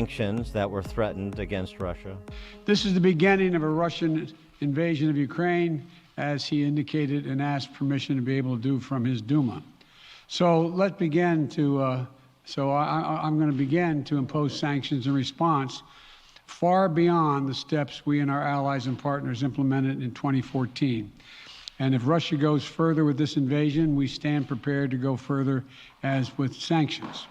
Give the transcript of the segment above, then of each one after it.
Sanctions that were threatened against Russia. This is the beginning of a Russian invasion of Ukraine, as he indicated and asked permission to be able to do from his Duma. So let's begin to, I'm going to begin to impose sanctions in response far beyond the steps we and our allies and partners implemented in 2014. And if Russia goes further with this invasion, we stand prepared to go further as with sanctions.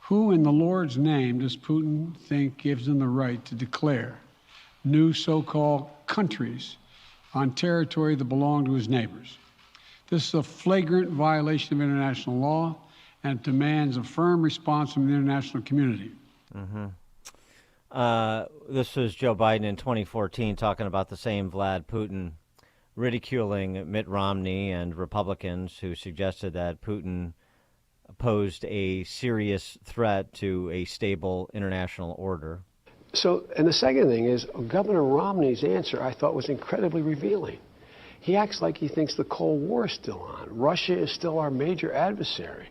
Who in the Lord's name does Putin think gives him the right to declare new so-called countries on territory that belong to his neighbors? This is a flagrant violation of international law and demands a firm response from the international community. This was Joe Biden in 2014 talking about the same Vlad Putin, ridiculing Mitt Romney and Republicans who suggested that Putin posed a serious threat to a stable international order. So, and the second thing is, Governor Romney's answer I thought was incredibly revealing. He acts like he thinks the Cold War is still on. Russia is still our major adversary.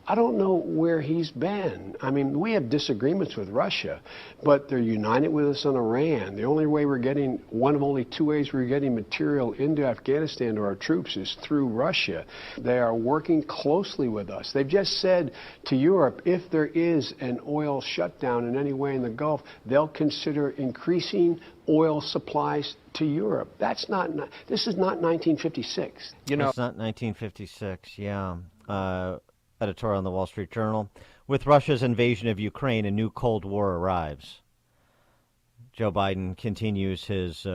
I don't know where he's been. I mean, we have disagreements with Russia, but they're united with us on Iran. The only way we're getting, one of only two ways we're getting material into Afghanistan to our troops is through Russia. They are working closely with us. They've just said to Europe, if there is an oil shutdown in any way in the Gulf, they'll consider increasing oil supplies to Europe. This is not 1956. You know, it's not 1956. Yeah. Editorial in the Wall Street Journal. With Russia's invasion of Ukraine, a new Cold War arrives. Joe Biden continues his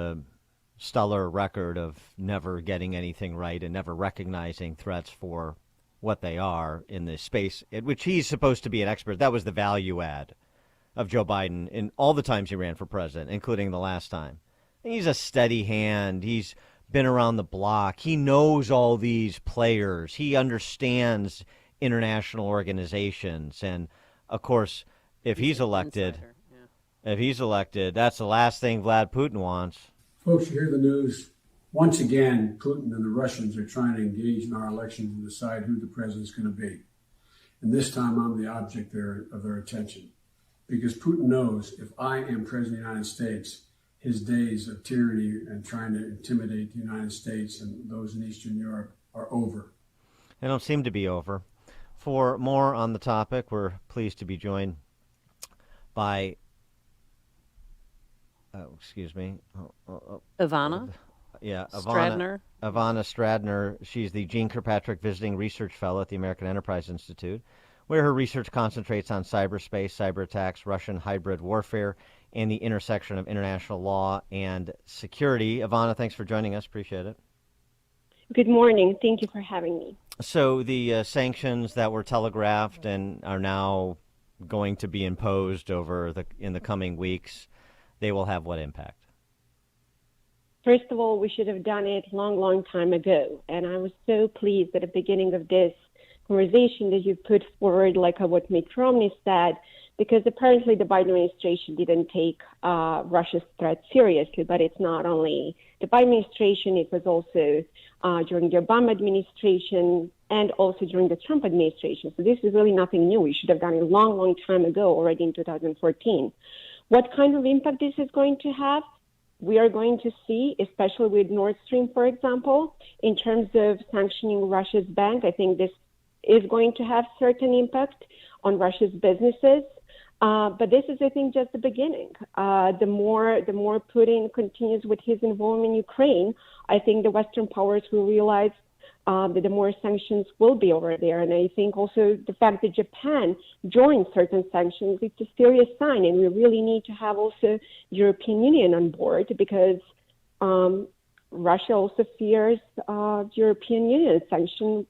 stellar record of never getting anything right and never recognizing threats for what they are in the space in which he's supposed to be an expert. That was the value add of Joe Biden in all the times he ran for president, including the last time. He's a steady hand. He's been around the block. He knows all these players. He understands international organizations. And of course, if he's elected, that's the last thing Vlad Putin wants. Folks, you hear the news. Once again, Putin and the Russians are trying to engage in our elections and decide who the president's going to be. And this time I'm the object of their attention. Because Putin knows if I am president of the United States, his days of tyranny and trying to intimidate the United States and those in Eastern Europe are over. They don't seem to be over. For more on the topic, we're pleased to be joined by, Ivana? Yeah, Stradner? Ivana Stradner. She's the Jeane Kirkpatrick Visiting Research Fellow at the American Enterprise Institute, where her research concentrates on cyberspace, cyber attacks, Russian hybrid warfare, and the intersection of international law and security. Ivana, thanks for joining us. Appreciate it. Good morning. Thank you for having me. So the sanctions that were telegraphed and are now going to be imposed in the coming weeks, they will have what impact? First of all, we should have done it long time ago. And I was so pleased at the beginning of this conversation that you put forward, like what Mitt Romney said, because apparently the Biden administration didn't take Russia's threat seriously. But it's not only the Biden administration, it was also during the Obama administration and also during the Trump administration. So this is really nothing new. We should have done it long time ago, already in 2014. What kind of impact this is going to have? We are going to see, especially with Nord Stream, for example, in terms of sanctioning Russia's bank. I think this is going to have certain impact on Russia's businesses. But this is, I think, just the beginning. The more Putin continues with his involvement in Ukraine, I think the Western powers will realize that the more sanctions will be over there. And I think also the fact that Japan joined certain sanctions, it's a serious sign. And we really need to have also the European Union on board because Russia also fears the European Union sanctions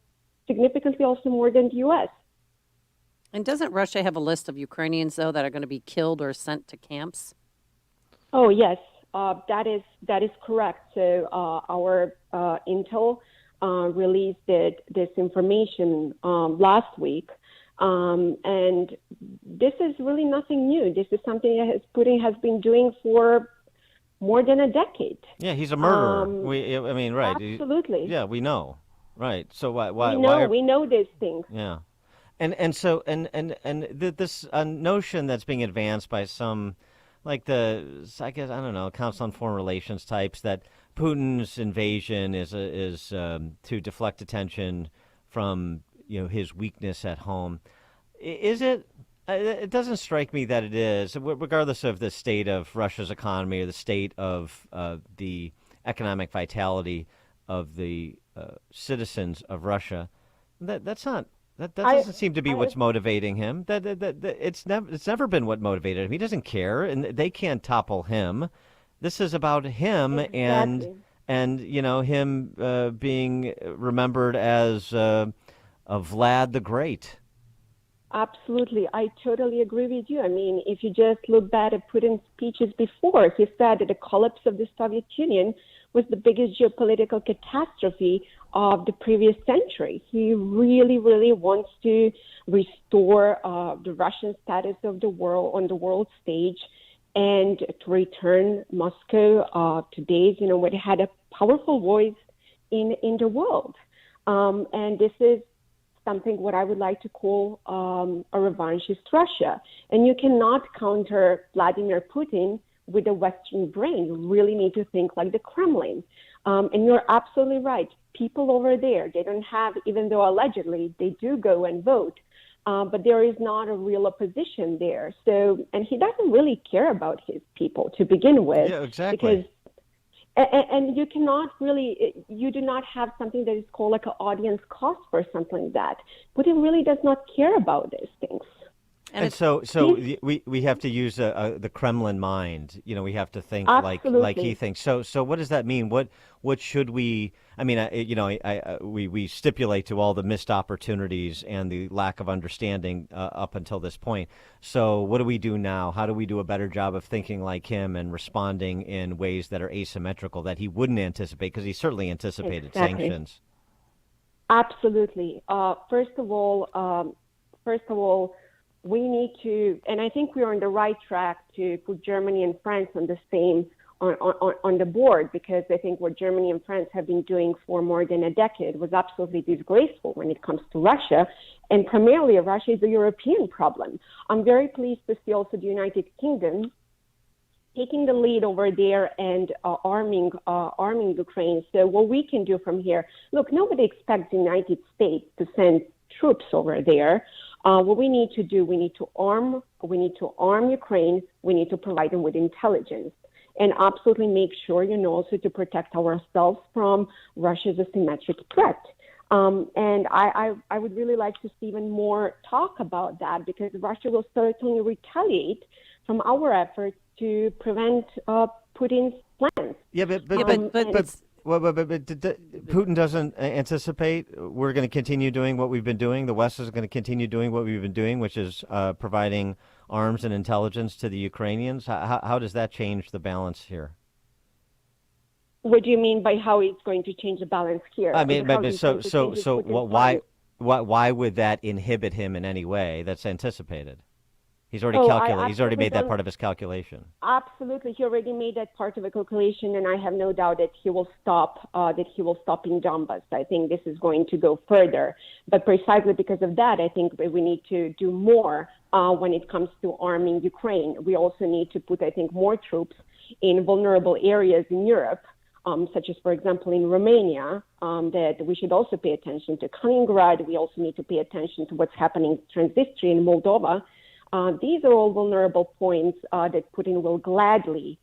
significantly also more than the U.S. And doesn't Russia have a list of Ukrainians, though, that are going to be killed or sent to camps? Oh, yes, that is correct. So our intel released this information last week. And this is really nothing new. This is something that Putin has been doing for more than a decade. Yeah, he's a murderer. Right. Absolutely. We know. Right. So why? We know these things. Yeah. This notion that's being advanced by some, like I guess I don't know, Council on Foreign Relations types, that Putin's invasion is to deflect attention from his weakness at home. Is it? It doesn't strike me that it is, regardless of the state of Russia's economy or the state of the economic vitality of the citizens of Russia. That's not. That doesn't seem to be what's motivating him. It's never been what motivated him. He doesn't care, and they can't topple him. This is about him and him being remembered as a Vlad the Great. Absolutely. I totally agree with you. I mean, if you just look back at Putin's speeches before, he said that the collapse of the Soviet Union was the biggest geopolitical catastrophe of the previous century. He really, really wants to restore the Russian status of the world on the world stage and to return Moscow to days, when it had a powerful voice in the world. And this is something what I would like to call a revanchist Russia. And you cannot counter Vladimir Putin with a Western brain. You really need to think like the Kremlin. And you're absolutely right. People over there, they don't have, even though allegedly they do go and vote, but there is not a real opposition there. So, and he doesn't really care about his people to begin with. Yeah, exactly. Because and you cannot really, you do not have something that is called like an audience cost for something like that. Putin really does not care about these things. And so we have to use the Kremlin mind. We have to think like he thinks. So what does that mean? What should we? I mean, we stipulate to all the missed opportunities and the lack of understanding up until this point. So what do we do now? How do we do a better job of thinking like him and responding in ways that are asymmetrical that he wouldn't anticipate, because he certainly anticipated sanctions? Absolutely. First of all, we need to, and I think we are on the right track to put Germany and France on the same on the board, because I think what Germany and France have been doing for more than a decade was absolutely disgraceful when it comes to Russia. And primarily, Russia is a European problem. I'm very pleased to see also the United Kingdom taking the lead over there and arming Ukraine. So what we can do from here, look, nobody expects the United States to send troops over there. What we need to do, we need to arm Ukraine. We need to provide them with intelligence and absolutely make sure, also to protect ourselves from Russia's asymmetric threat. And I would really like to see even more talk about that, because Russia will certainly retaliate from our efforts to prevent Putin's plans. Yeah, but Putin doesn't anticipate we're going to continue doing what we've been doing. The West is going to continue doing what we've been doing, which is providing arms and intelligence to the Ukrainians. How does that change the balance here? What do you mean by how it's going to change the balance here? I mean, why would that inhibit him in any way that's anticipated? He's already calculated. He's already made that part of his calculation. Absolutely, he already made that part of a calculation, and I have no doubt that he will stop. In Donbas. I think this is going to go further. But precisely because of that, I think we need to do more when it comes to arming Ukraine. We also need to put, I think, more troops in vulnerable areas in Europe, such as, for example, in Romania. That we should also pay attention to Kaliningrad. We also need to pay attention to what's happening in Transnistria in Moldova. These are all vulnerable points that Putin will gladly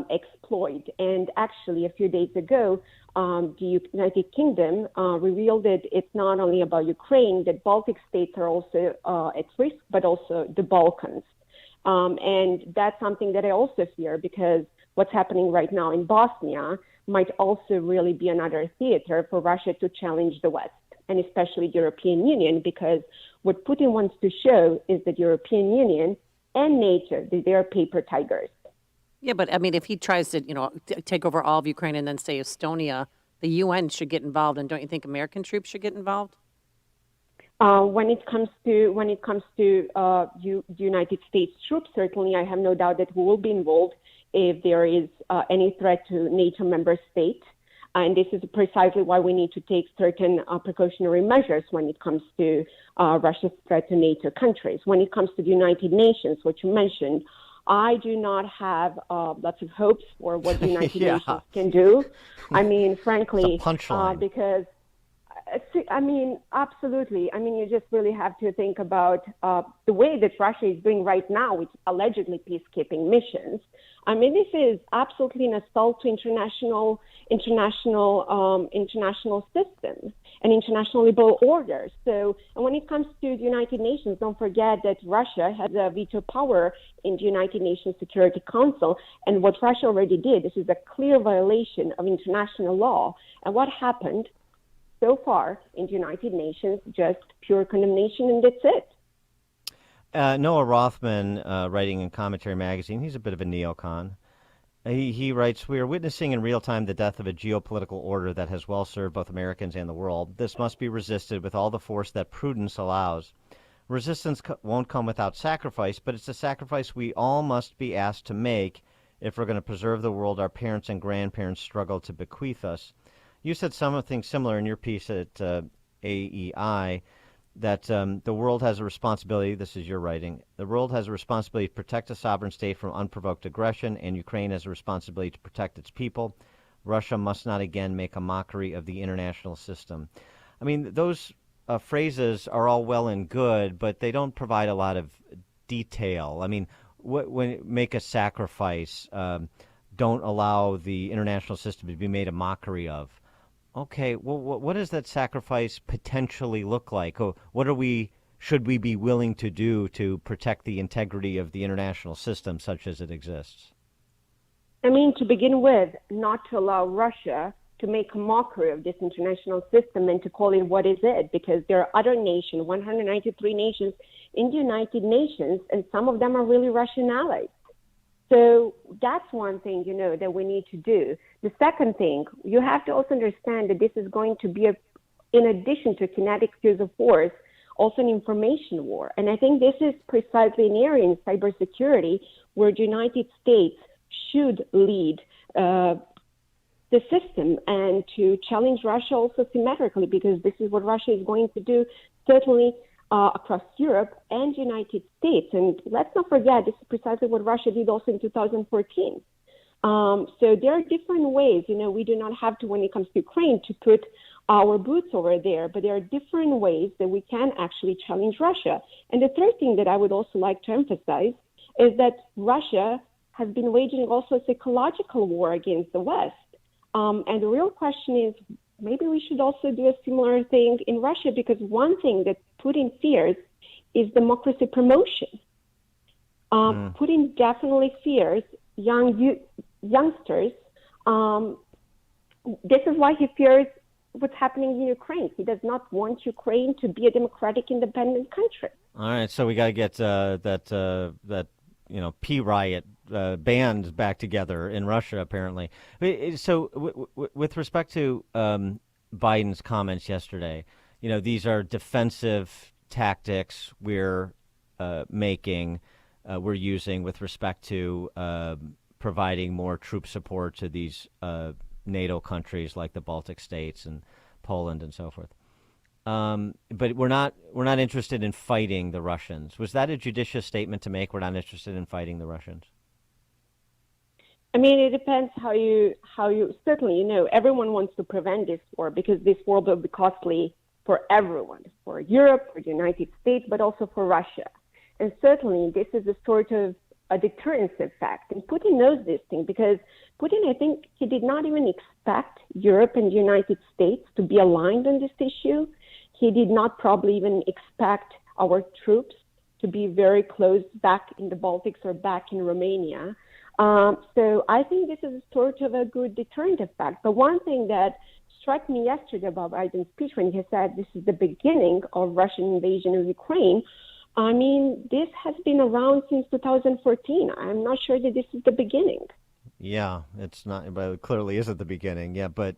exploit. And actually, a few days ago, the United Kingdom revealed that it's not only about Ukraine, that Baltic states are also at risk, but also the Balkans. And that's something that I also fear, because what's happening right now in Bosnia might also really be another theater for Russia to challenge the West, and especially the European Union, because what Putin wants to show is that European Union and NATO, they are paper tigers. Yeah, but I mean, if he tries to, take over all of Ukraine and then say Estonia, the UN should get involved, and don't you think American troops should get involved? When it comes to the United States troops, certainly I have no doubt that we will be involved if there is any threat to NATO member states. And this is precisely why we need to take certain precautionary measures when it comes to Russia's threat to NATO countries. When it comes to the United Nations, what you mentioned, I do not have lots of hopes for what the United Yeah. Nations can do. I mean, frankly, It's a punchline. because I mean, absolutely. I mean, you just really have to think about the way that Russia is doing right now with allegedly peacekeeping missions. I mean, this is absolutely an assault to international system and international liberal order. So, and when it comes to the United Nations, don't forget that Russia has a veto power in the United Nations Security Council. And what Russia already did, this is a clear violation of international law. And what happened so far in the United Nations, just pure condemnation, and that's it. Noah Rothman, writing in Commentary Magazine, he's a bit of a neocon. He writes, "We are witnessing in real time the death of a geopolitical order that has well served both Americans and the world. This must be resisted with all the force that prudence allows. Resistance won't come without sacrifice, but it's a sacrifice we all must be asked to make if we're going to preserve the world our parents and grandparents struggled to bequeath us." You said something similar in your piece at AEI, that the world has a responsibility, this is your writing, the world has a responsibility to protect a sovereign state from unprovoked aggression, and Ukraine has a responsibility to protect its people. Russia must not again make a mockery of the international system. I mean, those phrases are all well and good, but they don't provide a lot of detail. I mean, when make a sacrifice, don't allow the international system to be made a mockery of. Okay, well, what does that sacrifice potentially look like? Should we be willing to do to protect the integrity of the international system such as it exists? I mean, to begin with, not to allow Russia to make a mockery of this international system and to call it what is it, because there are other nations, 193 nations in the United Nations, and some of them are really Russian allies. So that's one thing, that we need to do. The second thing, you have to also understand that this is going to be, in addition to kinetic use of force, also an information war. And I think this is precisely an area in cybersecurity where the United States should lead the system and to challenge Russia also symmetrically, because this is what Russia is going to do, certainly across Europe and the United States. And let's not forget, this is precisely what Russia did also in 2014. So there are different ways, we do not have to, when it comes to Ukraine, to put our boots over there, but there are different ways that we can actually challenge Russia. And the third thing that I would also like to emphasize is that Russia has been waging also a psychological war against the West. And the real question is, maybe we should also do a similar thing in Russia, because one thing that Putin fears is democracy promotion. Putin definitely fears youngsters. This is why he fears what's happening in Ukraine. He does not want Ukraine to be a democratic, independent country. All right, so we got to get that P riot band back together in Russia, apparently. So with respect to Biden's comments yesterday, these are defensive tactics we're using with respect to providing more troop support to these NATO countries like the Baltic states and Poland and so forth. But we're not interested in fighting the Russians. Was that a judicious statement to make? We're not interested in fighting the Russians. I mean, it depends how you certainly, everyone wants to prevent this war, because this war will be costly for everyone, for Europe, for the United States, but also for Russia. And certainly this is a sort of a deterrence effect. And Putin knows this thing, because Putin, I think he did not even expect Europe and the United States to be aligned on this issue. He did not probably even expect our troops to be very close back in the Baltics or back in Romania. So I think this is sort of a good deterrent effect. But one thing that struck me yesterday about Biden's speech, when he said this is the beginning of Russian invasion of Ukraine, I mean, this has been around since 2014. I'm not sure that this is the beginning. Yeah, it's not, but it clearly isn't the beginning. Yeah, but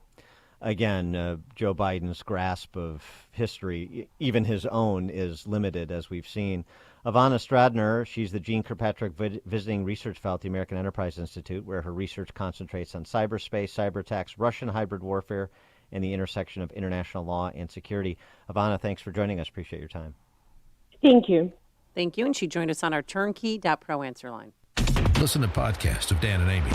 again, Joe Biden's grasp of history, even his own, is limited, as we've seen. Ivana Stradner, she's the Jean Kirkpatrick Visiting Research Fellow at the American Enterprise Institute, where her research concentrates on cyberspace, cyber attacks, Russian hybrid warfare, and the intersection of international law and security. Ivana, thanks for joining us. Appreciate your time. Thank you. Thank you. And she joined us on our turnkey.pro answer line. Listen to podcasts of Dan and Amy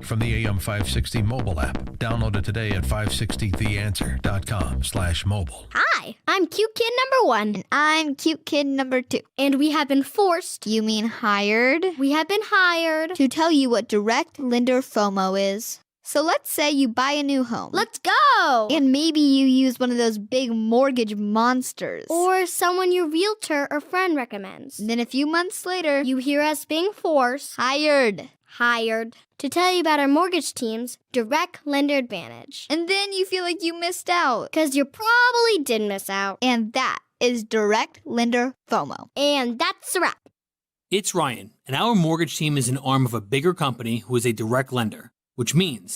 from the AM 560 mobile app. Download it today at 560theanswer.com/mobile. Hi, I'm cute kid number 1. And I'm cute kid number 2. And we have been forced. You mean hired? We have been hired. To tell you what direct lender FOMO is. So let's say you buy a new home. Let's go! And maybe you use one of those big mortgage monsters. Or someone your realtor or friend recommends. And then a few months later, You hear us being forced. hired. To tell you about our mortgage team's direct lender advantage. And then you feel like you missed out. Because you probably did miss out. And that is direct lender FOMO. And that's a wrap. It's Ryan, and our mortgage team is an arm of a bigger company who is a direct lender, which means